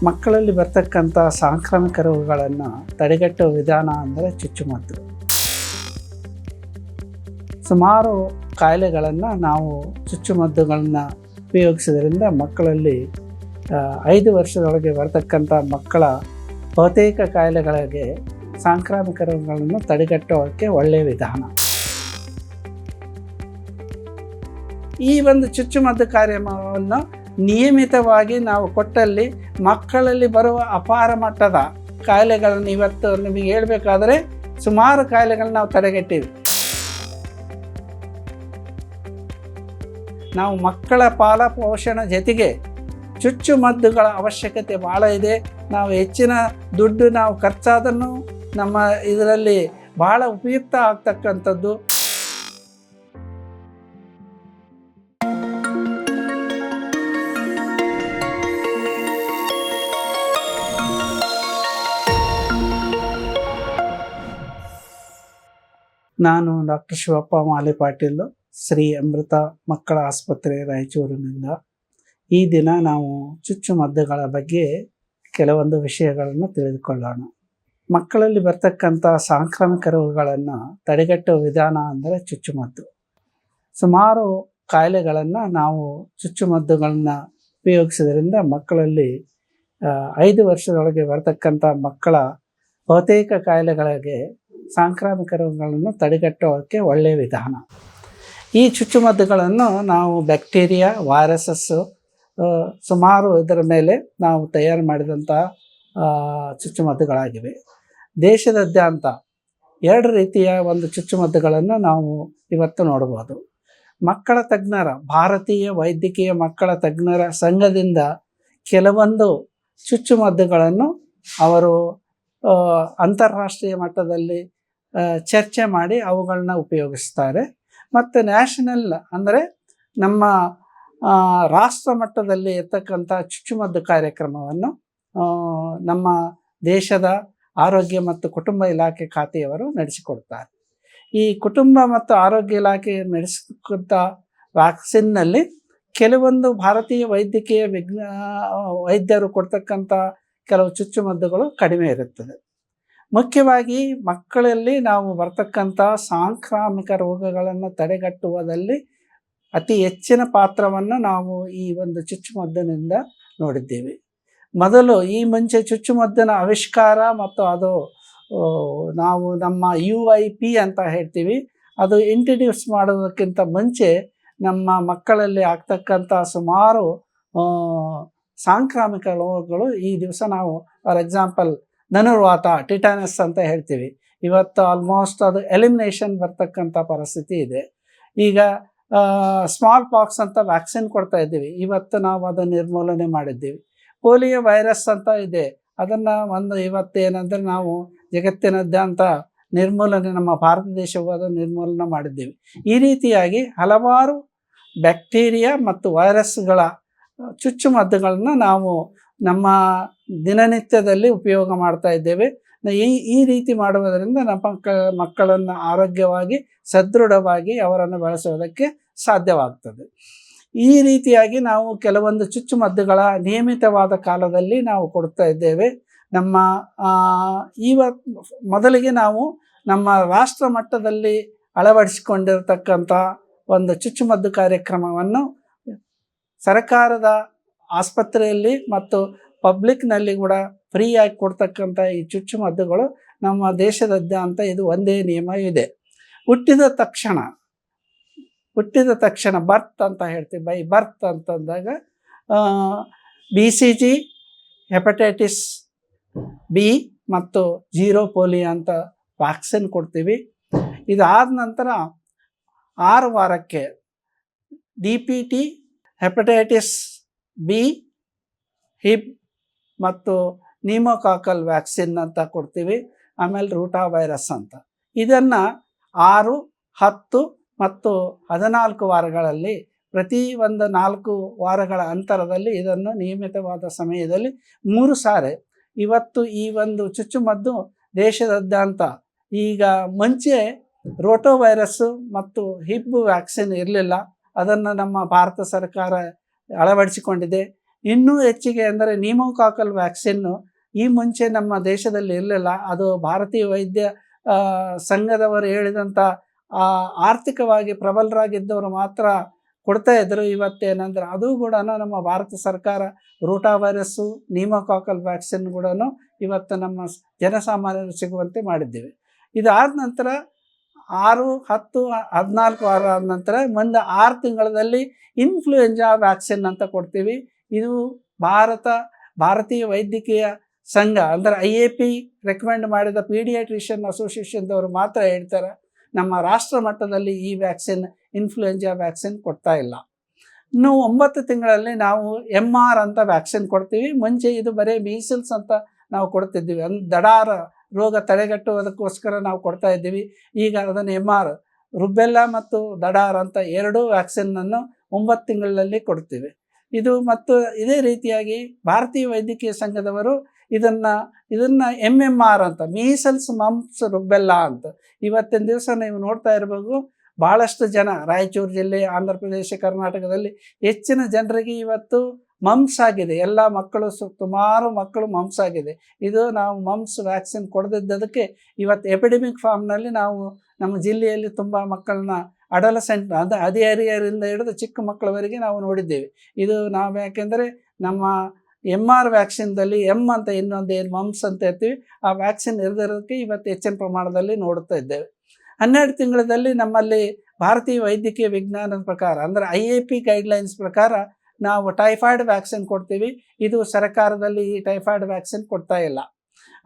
ಮಕ್ಕಳಲ್ಲಿ ಬರ್ತಕ್ಕಂಥ ಸಾಂಕ್ರಾಮಿಕ ರೋಗಗಳನ್ನು ತಡೆಗಟ್ಟುವ ವಿಧಾನ ಅಂದರೆ ಚುಚ್ಚುಮದ್ದು. ಸುಮಾರು ಕಾಯಿಲೆಗಳನ್ನು ನಾವು ಚುಚ್ಚುಮದ್ದುಗಳನ್ನ ಉಪಯೋಗಿಸೋದ್ರಿಂದ ಮಕ್ಕಳಲ್ಲಿ 5 ವರ್ಷದೊಳಗೆ ಬರ್ತಕ್ಕಂಥ ಮಕ್ಕಳ ಬಹುತೇಕ ಕಾಯಿಲೆಗಳಿಗೆ ಸಾಂಕ್ರಾಮಿಕ ರೋಗಗಳನ್ನು ತಡೆಗಟ್ಟೋಕ್ಕೆ ಒಳ್ಳೆಯ ವಿಧಾನ. ಈ ಒಂದು ಚುಚ್ಚುಮದ್ದು ಕಾರ್ಯಕ್ರಮವನ್ನು ನಿಯಮಿತವಾಗಿ ನಾವು ಕೊಟ್ಟಲ್ಲಿ ಮಕ್ಕಳಲ್ಲಿ ಬರುವ ಅಪಾರ ಮಟ್ಟದ ಕಾಯಿಲೆಗಳನ್ನು ಇವತ್ತು ನಿಮಗೆ ಹೇಳಬೇಕಾದ್ರೆ ಸುಮಾರು ಕಾಯಿಲೆಗಳನ್ನ ನಾವು ತಡೆಗಟ್ಟಿವಿ. ನಾವು ಮಕ್ಕಳ ಪಾಲಪೋಷಣ ಜೊತೆಗೆ ಚುಚ್ಚುಮದ್ದುಗಳ ಅವಶ್ಯಕತೆ ಭಾಳ ಇದೆ. ನಾವು ಹೆಚ್ಚಿನ ದುಡ್ಡು ನಾವು ಖರ್ಚಾದನ್ನು ನಮ್ಮ ಇದರಲ್ಲಿ ಭಾಳ ಉಪಯುಕ್ತ ಆಗ್ತಕ್ಕಂಥದ್ದು. ನಾನು ಡಾಕ್ಟರ್ ಶಿವಪ್ಪ ಮಾಲೆ ಪಾಟೀಲ್, ಶ್ರೀ ಅಮೃತ ಮಕ್ಕಳ ಆಸ್ಪತ್ರೆ ರಾಯಚೂರಿನಿಂದ. ಈ ದಿನ ನಾವು ಚುಚ್ಚುಮದ್ದುಗಳ ಬಗ್ಗೆ ಕೆಲವೊಂದು ವಿಷಯಗಳನ್ನು ತಿಳಿದುಕೊಳ್ಳೋಣ. ಮಕ್ಕಳಲ್ಲಿ ಬರ್ತಕ್ಕಂಥ ಸಾಂಕ್ರಾಮಿಕ ರೋಗಗಳನ್ನು ತಡೆಗಟ್ಟುವ ವಿಧಾನ ಅಂದರೆ ಚುಚ್ಚುಮದ್ದು. ಸುಮಾರು ಕಾಯಿಲೆಗಳನ್ನು ನಾವು ಚುಚ್ಚುಮದ್ದುಗಳನ್ನ ಉಪಯೋಗಿಸೋದ್ರಿಂದ ಮಕ್ಕಳಲ್ಲಿ 5 ವರ್ಷದೊಳಗೆ ಬರ್ತಕ್ಕಂಥ ಮಕ್ಕಳ ಬಹುತೇಕ ಕಾಯಿಲೆಗಳಿಗೆ ಸಾಂಕ್ರಾಮಿಕ ರೋಗಗಳನ್ನು ತಡೆಗಟ್ಟೋಕ್ಕೆ ಒಳ್ಳೆಯ ವಿಧಾನ. ಈ ಚುಚ್ಚುಮದ್ದುಗಳನ್ನು ನಾವು ಬ್ಯಾಕ್ಟೀರಿಯಾ, ವೈರಸಸ್ಸು ಸುಮಾರು ಇದರ ಮೇಲೆ ನಾವು ತಯಾರು ಮಾಡಿದಂಥ ಚುಚ್ಚುಮದ್ದುಗಳಾಗಿವೆ. ದೇಶದಾದ್ಯಂತ 2 ರೀತಿಯ ಒಂದು ಚುಚ್ಚುಮದ್ದುಗಳನ್ನು ನಾವು ಇವತ್ತು ನೋಡ್ಬೋದು. ಮಕ್ಕಳ ತಜ್ಞರ ಭಾರತೀಯ ವೈದ್ಯಕೀಯ ಮಕ್ಕಳ ತಜ್ಞರ ಸಂಘದಿಂದ ಕೆಲವೊಂದು ಚುಚ್ಚುಮದ್ದುಗಳನ್ನು ಅವರು ಅಂತಾರಾಷ್ಟ್ರೀಯ ಮಟ್ಟದಲ್ಲಿ ಚರ್ಚೆ ಮಾಡಿ ಅವುಗಳನ್ನ ಉಪಯೋಗಿಸ್ತಾರೆ. ಮತ್ತು ನ್ಯಾಷನಲ್ ಅಂದರೆ ನಮ್ಮ ರಾಷ್ಟ್ರ ಮಟ್ಟದಲ್ಲಿ ಇರ್ತಕ್ಕಂಥ ಚುಚ್ಚುಮದ್ದು ಕಾರ್ಯಕ್ರಮವನ್ನು ನಮ್ಮ ದೇಶದ ಆರೋಗ್ಯ ಮತ್ತು ಕುಟುಂಬ ಇಲಾಖೆ ಖಾತೆಯವರು ನಡೆಸಿಕೊಡ್ತಾರೆ. ಈ ಕುಟುಂಬ ಮತ್ತು ಆರೋಗ್ಯ ಇಲಾಖೆ ನಡೆಸಿಕೊಟ್ಟ ವ್ಯಾಕ್ಸಿನ್ನಲ್ಲಿ ಕೆಲವೊಂದು ಭಾರತೀಯ ವೈದ್ಯಕೀಯ ವೈದ್ಯರು ಕೊಡ್ತಕ್ಕಂಥ ಕೆಲವು ಚುಚ್ಚುಮದ್ದುಗಳು ಕಡಿಮೆ ಇರುತ್ತದೆ. ಮುಖ್ಯವಾಗಿ ಮಕ್ಕಳಲ್ಲಿ ನಾವು ಬರ್ತಕ್ಕಂಥ ಸಾಂಕ್ರಾಮಿಕ ರೋಗಗಳನ್ನು ತಡೆಗಟ್ಟುವುದರಲ್ಲಿ ಅತಿ ಹೆಚ್ಚಿನ ಪಾತ್ರವನ್ನು ನಾವು ಈ ಒಂದು ಚುಚ್ಚುಮದ್ದಿನಿಂದ ನೋಡಿದ್ದೀವಿ. ಮೊದಲು ಈ ಮುಂಚೆ ಚುಚ್ಚುಮದ್ದಿನ ಆವಿಷ್ಕಾರ ಮತ್ತು ಅದು ನಾವು ನಮ್ಮ UIP ಅಂತ ಹೇಳ್ತೀವಿ, ಅದು ಇಂಟ್ರಡ್ಯೂಸ್ ಮಾಡೋದಕ್ಕಿಂತ ಮುಂಚೆ ನಮ್ಮ ಮಕ್ಕಳಲ್ಲಿ ಆಗ್ತಕ್ಕಂಥ ಸುಮಾರು ಸಾಂಕ್ರಾಮಿಕ ರೋಗಗಳು ಈ ದಿವಸ ನಾವು ಫಾರ್ ಎಕ್ಸಾಂಪಲ್ ಧನುರ್ವಾತ, ಟಿಟಾನಸ್ ಅಂತ ಹೇಳ್ತೀವಿ. ಇವತ್ತು ಆಲ್ಮೋಸ್ಟ್ ಅದು ಎಲಿಮಿನೇಷನ್ ಬರ್ತಕ್ಕಂಥ ಪರಿಸ್ಥಿತಿ ಇದೆ. ಈಗ ಸ್ಮಾಲ್ ಪಾಕ್ಸ್ ಅಂತ ವ್ಯಾಕ್ಸಿನ್ ಕೊಡ್ತಾ ಇದ್ದೀವಿ, ಇವತ್ತು ನಾವು ಅದನ್ನು ನಿರ್ಮೂಲನೆ ಮಾಡಿದ್ದೀವಿ. ಪೋಲಿಯೋ ವೈರಸ್ ಅಂತ ಇದೆ, ಅದನ್ನು ಇವತ್ತೇನೆಂದರೆ ನಾವು ಜಗತ್ತಿನಾದ್ಯಂತ ನಿರ್ಮೂಲನೆ, ನಮ್ಮ ಭಾರತ ದೇಶವು ಅದನ್ನು ನಿರ್ಮೂಲನೆ ಮಾಡಿದ್ದೀವಿ. ಈ ರೀತಿಯಾಗಿ ಹಲವಾರು ಬ್ಯಾಕ್ಟೀರಿಯಾ ಮತ್ತು ವೈರಸ್ಗಳ ಚುಚ್ಚುಮದ್ದುಗಳನ್ನ ನಾವು ನಮ್ಮ ದಿನನಿತ್ಯದಲ್ಲಿ ಉಪಯೋಗ ಮಾಡ್ತಾ ಇದ್ದೇವೆ. ಈ ರೀತಿ ಮಾಡುವುದರಿಂದ ನಮ್ಮ ಮಕ್ಕಳನ್ನು ಆರೋಗ್ಯವಾಗಿ ಸದೃಢವಾಗಿ ಅವರನ್ನು ಬೆಳೆಸೋದಕ್ಕೆ ಸಾಧ್ಯವಾಗ್ತದೆ. ಈ ರೀತಿಯಾಗಿ ನಾವು ಕೆಲವೊಂದು ಚುಚ್ಚುಮದ್ದುಗಳ ನಿಯಮಿತವಾದ ಕಾಲದಲ್ಲಿ ನಾವು ಕೊಡ್ತಾ ಇದ್ದೇವೆ. ನಮ್ಮ ಮೊದಲಿಗೆ ನಾವು ನಮ್ಮ ರಾಷ್ಟ್ರ ಮಟ್ಟದಲ್ಲಿ ಅಳವಡಿಸಿಕೊಂಡಿರತಕ್ಕಂಥ ಒಂದು ಚುಚ್ಚುಮದ್ದು ಕಾರ್ಯಕ್ರಮವನ್ನು ಸರ್ಕಾರದ ಆಸ್ಪತ್ರೆಯಲ್ಲಿ ಮತ್ತು ಪಬ್ಲಿಕ್ನಲ್ಲಿ ಕೂಡ ಫ್ರೀಯಾಗಿ ಕೊಡ್ತಕ್ಕಂಥ ಈ ಚುಚ್ಚುಮದ್ದುಗಳು ನಮ್ಮ ದೇಶದಾದ್ಯಂತ ಇದು ಒಂದೇ ನಿಯಮ ಇದೆ. ಹುಟ್ಟಿದ ತಕ್ಷಣ ಬರ್ತ್ ಅಂತ ಹೇಳ್ತೀವಿ, ಬೈ ಬರ್ತ್ ಅಂತಂದಾಗ BCG, ಹೆಪಟೈಟಿಸ್ B ಮತ್ತು 0 ಪೋಲಿಯೋ ಅಂತ ವ್ಯಾಕ್ಸಿನ್ ಕೊಡ್ತೀವಿ. ಇದಾದ ನಂತರ 6 ವಾರಕ್ಕೆ DPT, ಹೆಪಟೈಟಿಸ್ B, ಹಿಬ್ ಮತ್ತು ನ್ಯೂಮೋಕಾಕಲ್ ವ್ಯಾಕ್ಸಿನ್ ಅಂತ ಕೊಡ್ತೀವಿ. ಆಮೇಲೆ ರೂಟಾ ವೈರಸ್ ಅಂತ. ಇದನ್ನು 6, 10 ಮತ್ತು 14 ವಾರಗಳಲ್ಲಿ ಪ್ರತಿ ಒಂದು 4 ವಾರಗಳ ಅಂತರದಲ್ಲಿ ಇದನ್ನು ನಿಯಮಿತವಾದ ಸಮಯದಲ್ಲಿ 3 ಸಾರಿ. ಇವತ್ತು ಈ ಒಂದು ಚುಚ್ಚುಮದ್ದು ದೇಶದಾದ್ಯಂತ, ಈಗ ಮುಂಚೆ ರೋಟೋ ವೈರಸ್ಸು ಮತ್ತು ಹಿಬ್ ವ್ಯಾಕ್ಸಿನ್ ಇರಲಿಲ್ಲ, ಅದನ್ನು ನಮ್ಮ ಭಾರತ ಸರ್ಕಾರ ಅಳವಡಿಸಿಕೊಂಡಿದೆ. ಇನ್ನೂ ಹೆಚ್ಚಿಗೆ ಅಂದರೆ ನ್ಯೂಮೋಕಾಕಲ್ ವ್ಯಾಕ್ಸಿನ್ನು ಈ ಮುಂಚೆ ನಮ್ಮ ದೇಶದಲ್ಲಿ ಇರಲಿಲ್ಲ. ಅದು ಭಾರತೀಯ ವೈದ್ಯ ಸಂಘದವರು ಹೇಳಿದಂಥ ಆರ್ಥಿಕವಾಗಿ ಪ್ರಬಲರಾಗಿದ್ದವರು ಮಾತ್ರ ಕೊಡ್ತಾ ಇದ್ದರು. ಇವತ್ತೇನೆಂದರೆ ಅದು ಕೂಡ ನಮ್ಮ ಭಾರತ ಸರ್ಕಾರ ರೂಟಾ ವೈರಸ್ಸು ನ್ಯೂಮೋಕಾಕಲ್ ವ್ಯಾಕ್ಸಿನ್ ಕೂಡ ಇವತ್ತು ನಮ್ಮ ಜನಸಾಮಾನ್ಯರು ಸಿಗುವಂತೆ ಮಾಡಿದ್ದೇವೆ. ಇದಾದ ನಂತರ 6, 10, 14 ವಾರ ಆದ ನಂತರ ಮುಂದೆ 6 ತಿಂಗಳಲ್ಲಿ ಇನ್ಫ್ಲೂಯೆಂಜಾ ವ್ಯಾಕ್ಸಿನ್ ಅಂತ ಕೊಡ್ತೀವಿ. ಇದು ಭಾರತೀಯ ವೈದ್ಯಕೀಯ ಸಂಘ ಅಂದರೆ IAP ರೆಕಮೆಂಡ್ ಮಾಡಿದ ಪೀಡಿಯಾಟ್ರಿಷಿಯನ್ ಅಸೋಸಿಯೇಷನ್ದವರು ಮಾತ್ರ ಹೇಳ್ತಾರೆ. ನಮ್ಮ ರಾಷ್ಟ್ರ ಮಟ್ಟದಲ್ಲಿ ಈ ವ್ಯಾಕ್ಸಿನ್ ಇನ್ಫ್ಲೂಯೆಂಜಾ ವ್ಯಾಕ್ಸಿನ್ ಕೊಡ್ತಾ ಇಲ್ಲ. ಇನ್ನು 9 ತಿಂಗಳಲ್ಲಿ ನಾವು MR ಅಂತ ವ್ಯಾಕ್ಸಿನ್ ಕೊಡ್ತೀವಿ. ಮುಂಚೆ ಇದು ಬರೀ ಮೀಸಲ್ಸ್ ಅಂತ ನಾವು ಕೊಡ್ತಿದ್ದೀವಿ, ದಡಾರ ರೋಗ ತಡೆಗಟ್ಟುವುದಕ್ಕೋಸ್ಕರ ನಾವು ಕೊಡ್ತಾ ಇದ್ದೀವಿ. ಈಗ ಅದನ್ನು MR ರುಬೆಲ್ಲಾ ಮತ್ತು ದಡಾರ್ ಅಂತ 2 ವ್ಯಾಕ್ಸಿನನ್ನು 9 ತಿಂಗಳಲ್ಲಿ ಕೊಡ್ತೀವಿ. ಇದು ಮತ್ತು ಇದೇ ರೀತಿಯಾಗಿ ಭಾರತೀಯ ವೈದ್ಯಕೀಯ ಸಂಘದವರು ಇದನ್ನು MMR ಅಂತ ಮೀಸಲ್ಸ್ ಮಂಪ್ಸ್ ರುಬೆಲ್ಲಾ ಅಂತ ಇವತ್ತಿನ ದಿವಸ ನೀವು ನೋಡ್ತಾ ಇರಬೇಕು. ಭಾಳಷ್ಟು ಜನ ರಾಯಚೂರು ಜಿಲ್ಲೆ, ಆಂಧ್ರ ಪ್ರದೇಶ, ಕರ್ನಾಟಕದಲ್ಲಿ ಹೆಚ್ಚಿನ ಜನರಿಗೆ ಇವತ್ತು ಮಮ್ಸ್ ಆಗಿದೆ. ಎಲ್ಲ ಮಕ್ಕಳು ಸುಮಾರು ಮಕ್ಕಳು ಮಮ್ಸ್ ಆಗಿದೆ. ಇದು ನಾವು ಮಮ್ಸ್ ವ್ಯಾಕ್ಸಿನ್ ಕೊಡದಿದ್ದದಕ್ಕೆ ಇವತ್ತು ಎಪಿಡೆಮಿಕ್ ಫಾರ್ಮ್ನಲ್ಲಿ ನಾವು ನಮ್ಮ ಜಿಲ್ಲೆಯಲ್ಲಿ ತುಂಬ ಮಕ್ಕಳನ್ನ ಅಡಲಸೆಂಟ್ ಹದಿಹರಿಯರಿಂದ ಹಿಡಿದು ಚಿಕ್ಕ ಮಕ್ಕಳವರೆಗೆ ನಾವು ನೋಡಿದ್ದೇವೆ. ಇದು ನಾವು ಯಾಕೆಂದರೆ ನಮ್ಮ MR ವ್ಯಾಕ್ಸಿನ್ದಲ್ಲಿ ಅಂತ ಇನ್ನೊಂದು ಏನು ಮಮ್ಸ್ ಅಂತ ಇರ್ತೀವಿ, ಆ ವ್ಯಾಕ್ಸಿನ್ ಇರದಿರೋದಕ್ಕೆ ಇವತ್ತು ಹೆಚ್ಚಿನ ಪ್ರಮಾಣದಲ್ಲಿ ನೋಡುತ್ತಾ ಇದ್ದೇವೆ. 12 ತಿಂಗಳಲ್ಲಿ ನಮ್ಮಲ್ಲಿ ಭಾರತೀಯ ವೈದ್ಯಕೀಯ ವಿಜ್ಞಾನದ ಪ್ರಕಾರ ಅಂದರೆ IAP ಗೈಡ್ಲೈನ್ಸ್ ಪ್ರಕಾರ ನಾವು ಟೈಫಾಯ್ಡ್ ವ್ಯಾಕ್ಸಿನ್ ಕೊಡ್ತೀವಿ. ಇದು ಸರ್ಕಾರದಲ್ಲಿ ಈ ಟೈಫಾಯ್ಡ್ ವ್ಯಾಕ್ಸಿನ್ ಕೊಡ್ತಾ ಇಲ್ಲ.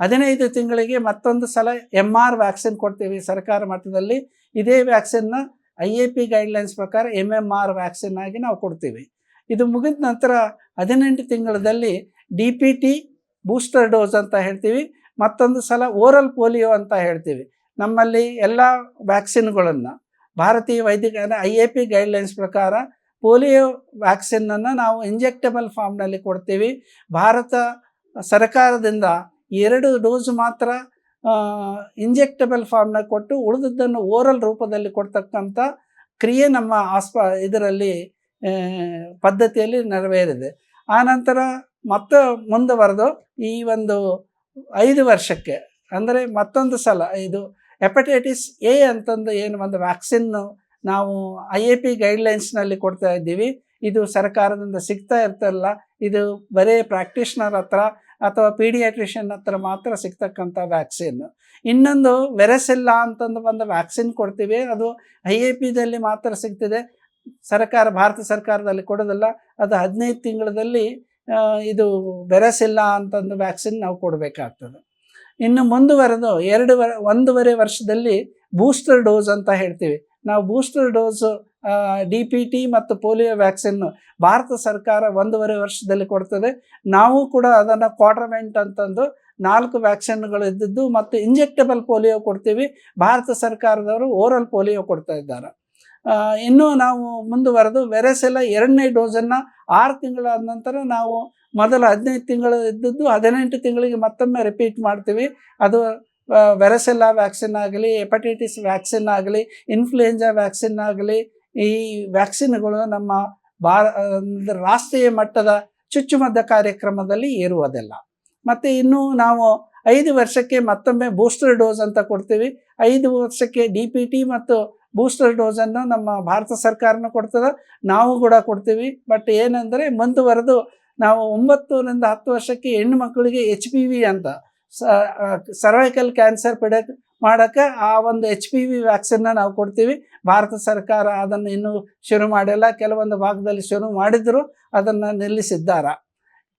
15 ತಿಂಗಳಿಗೆ ಮತ್ತೊಂದು ಸಲ MR ವ್ಯಾಕ್ಸಿನ್ ಕೊಡ್ತೀವಿ ಸರ್ಕಾರ ಮಟ್ಟದಲ್ಲಿ. ಇದೇ ವ್ಯಾಕ್ಸಿನ್ನ IAP ಗೈಡ್ಲೈನ್ಸ್ ಪ್ರಕಾರ MMR ವ್ಯಾಕ್ಸಿನ್ ಆಗಿ ನಾವು ಕೊಡ್ತೀವಿ. ಇದು ಮುಗಿದ ನಂತರ 18 ತಿಂಗಳಲ್ಲಿ DPT ಬೂಸ್ಟರ್ ಡೋಸ್ ಅಂತ ಹೇಳ್ತೀವಿ. ಮತ್ತೊಂದು ಸಲ ಓರಲ್ ಪೋಲಿಯೋ ಅಂತ ಹೇಳ್ತೀವಿ. ನಮ್ಮಲ್ಲಿ ಎಲ್ಲ ವ್ಯಾಕ್ಸಿನ್ಗಳನ್ನು ಭಾರತೀಯ ವೈದ್ಯಕೀಯ IAP ಗೈಡ್ಲೈನ್ಸ್ ಪ್ರಕಾರ ಪೋಲಿಯೋ ವ್ಯಾಕ್ಸಿನನ್ನು ನಾವು ಇಂಜೆಕ್ಟಬಲ್ ಫಾರ್ಮ್ನಲ್ಲಿ ಕೊಡ್ತೀವಿ. ಭಾರತ ಸರ್ಕಾರದಿಂದ 2 ಡೋಸ್ ಮಾತ್ರ ಇಂಜೆಕ್ಟಬಲ್ ಫಾರ್ಮ್ನ ಕೊಟ್ಟು ಉಳಿದದ್ದನ್ನು ಓರಲ್ ರೂಪದಲ್ಲಿ ಕೊಡ್ತಕ್ಕಂಥ ಕ್ರಿಯೆ ನಮ್ಮ ಇದರಲ್ಲಿ ಪದ್ಧತಿಯಲ್ಲಿ ನೆರವೇರಿದೆ. ಆನಂತರ ಮತ್ತೆ ಮುಂದುವರೆದು ಈ ಒಂದು 5 ವರ್ಷಕ್ಕೆ ಅಂದರೆ ಮತ್ತೊಂದು ಸಲ ಇದು ಹೆಪಟೈಟಿಸ್ A ಅಂತಂದು ಏನು ಒಂದು ವ್ಯಾಕ್ಸಿನ್ನು ನಾವು IAP ಗೈಡ್ಲೈನ್ಸ್ನಲ್ಲಿ ಕೊಡ್ತಾ ಇದ್ದೀವಿ. ಇದು ಸರ್ಕಾರದಿಂದ ಸಿಗ್ತಾ ಇರ್ತಲ್ಲ, ಇದು ಬರೀ ಪ್ರಾಕ್ಟೀಷ್ನರ್ ಹತ್ರ ಅಥವಾ ಪೀಡಿಯಾಟ್ರಿಷಿಯನ್ ಹತ್ರ ಮಾತ್ರ ಸಿಗ್ತಕ್ಕಂಥ ವ್ಯಾಕ್ಸಿನ್. ಇನ್ನೊಂದು ವೆರಸೆಲ್ಲಾ ಅಂತಂದು ಒಂದು ವ್ಯಾಕ್ಸಿನ್ ಕೊಡ್ತೀವಿ. ಅದು IAPದಲ್ಲಿ ಮಾತ್ರ ಸಿಗ್ತಿದೆ, ಭಾರತ ಸರ್ಕಾರದಲ್ಲಿ ಕೊಡೋದಿಲ್ಲ. ಅದು 15 ತಿಂಗಳಲ್ಲಿ ಇದು ವೆರಸೆಲ್ಲಾ ಅಂತಂದು ವ್ಯಾಕ್ಸಿನ್ ನಾವು ಕೊಡಬೇಕಾಗ್ತದೆ. ಇನ್ನು ಮುಂದುವರೆದು 1.5 ವರ್ಷದಲ್ಲಿ ಬೂಸ್ಟರ್ ಡೋಸ್ ಅಂತ ಹೇಳ್ತೀವಿ. ನಾವು ಬೂಸ್ಟರ್ ಡೋಸು DPT ಮತ್ತು ಪೋಲಿಯೋ ವ್ಯಾಕ್ಸಿನ್ನು ಭಾರತ ಸರ್ಕಾರ 1.5 ವರ್ಷದಲ್ಲಿ ಕೊಡ್ತದೆ. ನಾವು ಕೂಡ ಅದನ್ನು ಕ್ವಾರ್ಟರ್ಮೆಂಟ್ ಅಂತಂದು 4 ವ್ಯಾಕ್ಸಿನ್ಗಳು ಇದ್ದಿದ್ದು ಮತ್ತು ಇಂಜೆಕ್ಟಬಲ್ ಪೋಲಿಯೋ ಕೊಡ್ತೀವಿ. ಭಾರತ ಸರ್ಕಾರದವರು ಓರಲ್ ಪೋಲಿಯೋ ಕೊಡ್ತಾ ಇದ್ದಾರೆ. ಇನ್ನೂ ನಾವು ಮುಂದುವರೆದು ವೆರಸೆಲ್ಲಾ 2ನೇ ಡೋಸನ್ನು 6 ತಿಂಗಳಾದ ನಂತರ ನಾವು ಮೊದಲು 15 ತಿಂಗಳು ಇದ್ದದ್ದು 18 ತಿಂಗಳಿಗೆ ಮತ್ತೊಮ್ಮೆ ರಿಪೀಟ್ ಮಾಡ್ತೀವಿ. ಅದು ವೆರಸೆಲ್ಲಾ ವ್ಯಾಕ್ಸಿನ್ ಆಗಲಿ, ಹೆಪಟೈಟಿಸ್ ವ್ಯಾಕ್ಸಿನ್ ಆಗಲಿ, ಇನ್ಫ್ಲೂಯೆಂಜಾ ವ್ಯಾಕ್ಸಿನ್ ಆಗಲಿ, ಈ ವ್ಯಾಕ್ಸಿನ್ಗಳು ನಮ್ಮ ರಾಷ್ಟ್ರೀಯ ಮಟ್ಟದ ಚುಚ್ಚುಮದ್ದು ಕಾರ್ಯಕ್ರಮದಲ್ಲಿ ಇರುವುದಿಲ್ಲ. ಮತ್ತು ಇನ್ನೂ ನಾವು 5 ವರ್ಷಕ್ಕೆ ಮತ್ತೊಮ್ಮೆ ಬೂಸ್ಟರ್ ಡೋಸ್ ಅಂತ ಕೊಡ್ತೀವಿ. 5 ವರ್ಷಕ್ಕೆ DPT ಮತ್ತು ಬೂಸ್ಟರ್ ಡೋಸನ್ನು ನಮ್ಮ ಭಾರತ ಸರ್ಕಾರನೂ ಕೊಡ್ತದೆ, ನಾವು ಕೂಡ ಕೊಡ್ತೀವಿ. ಬಟ್ ಏನಂದರೆ ಮುಂದುವರೆದು ನಾವು 9ರಿಂದ 10 ವರ್ಷಕ್ಕೆ ಹೆಣ್ಣು ಮಕ್ಕಳಿಗೆ HPV ಅಂತ ಸರ್ವೈಕಲ್ ಕ್ಯಾನ್ಸರ್ ಮಾಡೋಕ್ಕೆ ಆ ಒಂದು HPV ವ್ಯಾಕ್ಸಿನ್ನ ನಾವು ಕೊಡ್ತೀವಿ. ಭಾರತ ಸರ್ಕಾರ ಅದನ್ನು ಇನ್ನೂ ಶುರು ಮಾಡಿಲ್ಲ, ಕೆಲವೊಂದು ಭಾಗದಲ್ಲಿ ಶುರು ಮಾಡಿದರೂ ಅದನ್ನು ನಿಲ್ಲಿಸಿದ್ದಾರೆ.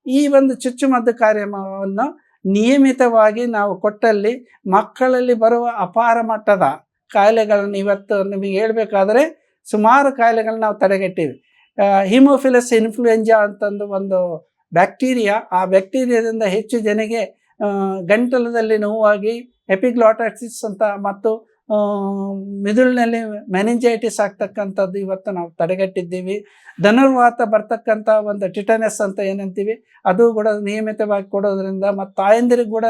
ಈ ಒಂದು ಚುಚ್ಚುಮದ್ದು ಕಾರ್ಯಕ್ರಮವನ್ನು ನಿಯಮಿತವಾಗಿ ನಾವು ಕೊಟ್ಟಲ್ಲಿ ಮಕ್ಕಳಲ್ಲಿ ಬರುವ ಅಪಾರ ಮಟ್ಟದ ಕಾಯಿಲೆಗಳನ್ನು ಇವತ್ತು ನಿಮಗೆ ಹೇಳಬೇಕಾದ್ರೆ ಸುಮಾರು ಕಾಯಿಲೆಗಳನ್ನ ನಾವು ತಡೆಗಟ್ಟಿವಿ. ಹಿಮೋಫಿಲಸ್ ಇನ್ಫ್ಲೂಯೆಂಜಾ ಅಂತಂದು ಒಂದು ಬ್ಯಾಕ್ಟೀರಿಯಾ, ಆ ಬ್ಯಾಕ್ಟೀರಿಯಾದಿಂದ ಹೆಚ್ಚು ಜನಗೆ ಗಂಟಲದಲ್ಲಿ ನೋವಾಗಿ ಎಪಿಗ್ಲಾಟೈಟಿಸ್ ಅಂತ ಮತ್ತು ಮಿದುಳಿನಲ್ಲಿ ಮೆನಿಂಜೈಟಿಸ್ ಆಗ್ತಕ್ಕಂಥದ್ದು ಇವತ್ತು ನಾವು ತಡೆಗಟ್ಟಿದ್ದೀವಿ. ಧನುರ್ವಾತ ಬರ್ತಕ್ಕಂಥ ಒಂದು ಟಿಟನಸ್ ಅಂತ ಏನಂತೀವಿ, ಅದು ಕೂಡ ನಿಯಮಿತವಾಗಿ ಕೊಡೋದ್ರಿಂದ ಮತ್ತು ತಾಯಂದಿರಿಗೆ ಕೂಡ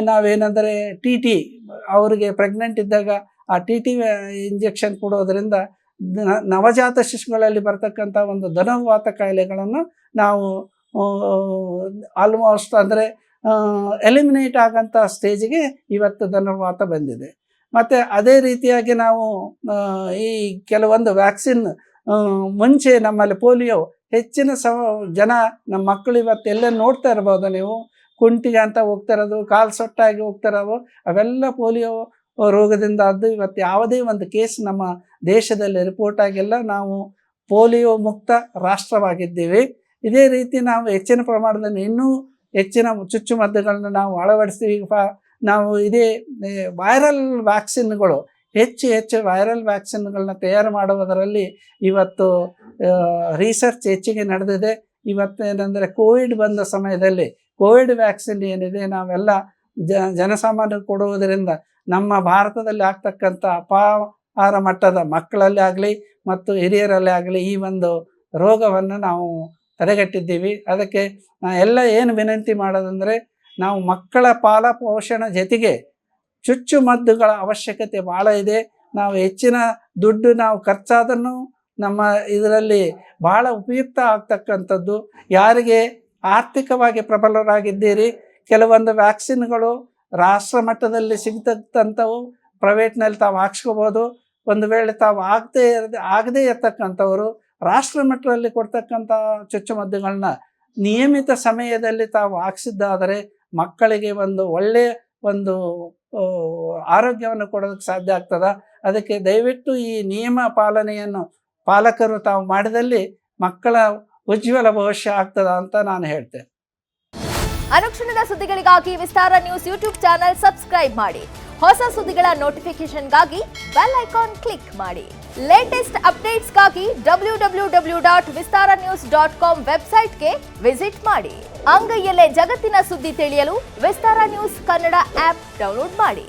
ನಾವೇನೆಂದರೆ TT ಅವರಿಗೆ ಪ್ರೆಗ್ನೆಂಟ್ ಇದ್ದಾಗ ಆ TT ಇಂಜೆಕ್ಷನ್ ಕೊಡೋದ್ರಿಂದ ನವಜಾತ ಶಿಶುಗಳಲ್ಲಿ ಬರ್ತಕ್ಕಂಥ ಒಂದು ಧನುರ್ವಾತ ಕಾಯಿಲೆಗಳನ್ನು ನಾವು ಆಲ್ಮೋಸ್ಟ್ ಅಂದರೆ ಎಲಿಮಿನೇಟ್ ಆಗೋಂಥ ಸ್ಟೇಜಿಗೆ ಇವತ್ತು ಧನುರ್ವಾತ ಬಂದಿದೆ. ಮತ್ತು ಅದೇ ರೀತಿಯಾಗಿ ನಾವು ಈ ಕೆಲವೊಂದು ವ್ಯಾಕ್ಸಿನ್ ಮುಂಚೆ ನಮ್ಮಲ್ಲಿ ಪೋಲಿಯೋ ಹೆಚ್ಚಿನ ಜನ ನಮ್ಮ ಮಕ್ಕಳು ಇವತ್ತು ಎಲ್ಲ ನೋಡ್ತಾ ಇರ್ಬೋದು ನೀವು, ಕುಂಟಿಗೆ ಅಂತ ಹೋಗ್ತಿರೋದು, ಕಾಲು ಸೊಟ್ಟಾಗಿ ಹೋಗ್ತಿರೋದು, ಅವೆಲ್ಲ ಪೋಲಿಯೋ ರೋಗದಿಂದ ಅದು. ಇವತ್ತು ಯಾವುದೇ ಒಂದು ಕೇಸ್ ನಮ್ಮ ದೇಶದಲ್ಲಿ ರಿಪೋರ್ಟ್ ಆಗಿಲ್ಲ. ನಾವು ಪೋಲಿಯೋ ಮುಕ್ತ ರಾಷ್ಟ್ರವಾಗಿದ್ದೀವಿ. ಇದೇ ರೀತಿ ನಾವು ಹೆಚ್ಚಿನ ಪ್ರಮಾಣದಲ್ಲಿ ಇನ್ನೂ ಹೆಚ್ಚಿನ ಚುಚ್ಚುಮದ್ದುಗಳನ್ನ ನಾವು ಅಳವಡಿಸ್ತೀವಿ. ನಾವು ಇದೇ ವೈರಲ್ ವ್ಯಾಕ್ಸಿನ್ಗಳು ಹೆಚ್ಚು ವೈರಲ್ ವ್ಯಾಕ್ಸಿನ್ಗಳನ್ನ ತಯಾರು ಮಾಡುವುದರಲ್ಲಿ ಇವತ್ತು ರಿಸರ್ಚ್ ಹೆಚ್ಚಿಗೆ ನಡೆದಿದೆ. ಇವತ್ತೇನೆಂದರೆ ಕೋವಿಡ್ ಬಂದ ಸಮಯದಲ್ಲಿ ಕೋವಿಡ್ ವ್ಯಾಕ್ಸಿನ್ ಏನಿದೆ ನಾವೆಲ್ಲ ಜನಸಾಮಾನ್ಯರು ಕೊಡುವುದರಿಂದ ನಮ್ಮ ಭಾರತದಲ್ಲಿ ಆಗ್ತಕ್ಕಂಥ ಅಪಾರ ಮಟ್ಟದ ಮಕ್ಕಳಲ್ಲಿ ಆಗಲಿ ಮತ್ತು ಹಿರಿಯರಲ್ಲಿ ಆಗಲಿ ಈ ಒಂದು ರೋಗವನ್ನು ನಾವು ತಡೆಗಟ್ಟಿದ್ದೀವಿ. ಅದಕ್ಕೆ ಎಲ್ಲ ಏನು ವಿನಂತಿ ಮಾಡೋದಂದರೆ, ನಾವು ಮಕ್ಕಳ ಪಾಲಪೋಷಣ ಜೊತೆಗೆ ಚುಚ್ಚುಮದ್ದುಗಳ ಅವಶ್ಯಕತೆ ಭಾಳ ಇದೆ. ನಾವು ಹೆಚ್ಚಿನ ದುಡ್ಡು ನಾವು ಖರ್ಚಾದನ್ನು ನಮ್ಮ ಇದರಲ್ಲಿ ಭಾಳ ಉಪಯುಕ್ತ ಆಗ್ತಕ್ಕಂಥದ್ದು. ಯಾರಿಗೆ ಆರ್ಥಿಕವಾಗಿ ಪ್ರಬಲರಾಗಿದ್ದೀರಿ, ಕೆಲವೊಂದು ವ್ಯಾಕ್ಸಿನ್ಗಳು ರಾಷ್ಟ್ರ ಮಟ್ಟದಲ್ಲಿ ಸಿಗ್ತಕ್ಕಂಥವು ಪ್ರೈವೇಟ್ನಲ್ಲಿ ತಾವು ಹಾಕ್ಸ್ಕೋಬೋದು. ಒಂದು ವೇಳೆ ತಾವು ಆಗದೇ ಇರ್ತಕ್ಕಂಥವರು ರಾಷ್ಟ್ರ ಮಟ್ಟದಲ್ಲಿ ಕೊಡ್ತಕ್ಕಂಥ ಚುಚ್ಚುಮದ್ದುಗಳನ್ನ ನಿಯಮಿತ ಸಮಯದಲ್ಲಿ ತಾವು ಹಾಕ್ಸಿದ್ದಾದರೆ ಮಕ್ಕಳಿಗೆ ಒಂದು ಒಳ್ಳೆಯ ಒಂದು ಆರೋಗ್ಯವನ್ನು ಕೊಡೋದಕ್ಕೆ ಸಾಧ್ಯ ಆಗ್ತದೆ. ಅದಕ್ಕೆ ದಯವಿಟ್ಟು ಈ ನಿಯಮ ಪಾಲನೆಯನ್ನು ಪಾಲಕರು ತಾವು ಮಾಡಿದಲ್ಲಿ ಮಕ್ಕಳ ಉಜ್ವಲ ಭವಿಷ್ಯ ಆಗ್ತದ ಅಂತ ನಾನು ಹೇಳ್ತೇನೆ. ಅನುಕ್ಷಣದ ಸುದ್ದಿಗಳಿಗಾಗಿ ವಿಸ್ತಾರ ನ್ಯೂಸ್ ಯೂಟ್ಯೂಬ್ ಚಾನೆಲ್ ಸಬ್ಸ್ಕ್ರೈಬ್ ಮಾಡಿ. ಹೊಸ ಸುದ್ದಿಗಳ ನೋಟಿಫಿಕೇಶನ್ಗಾಗಿ ಬೆಲ್ ಐಕಾನ್ ಕ್ಲಿಕ್ ಮಾಡಿ. ಲೇಟೆಸ್ಟ್ ಅಪ್ಡೇಟ್ಸ್ಗಾಗಿ www.vistaranews.com ವೆಬ್ಸೈಟ್ಗೆ ವಿಸಿಟ್ ಮಾಡಿ. ಅಂಗೈಯಲ್ಲೇ ಜಗತ್ತಿನ ಸುದ್ದಿ ತಿಳಿಯಲು ವಿಸ್ತಾರ ನ್ಯೂಸ್ ಕನ್ನಡ ಆಪ್ ಡೌನ್ಲೋಡ್ ಮಾಡಿ.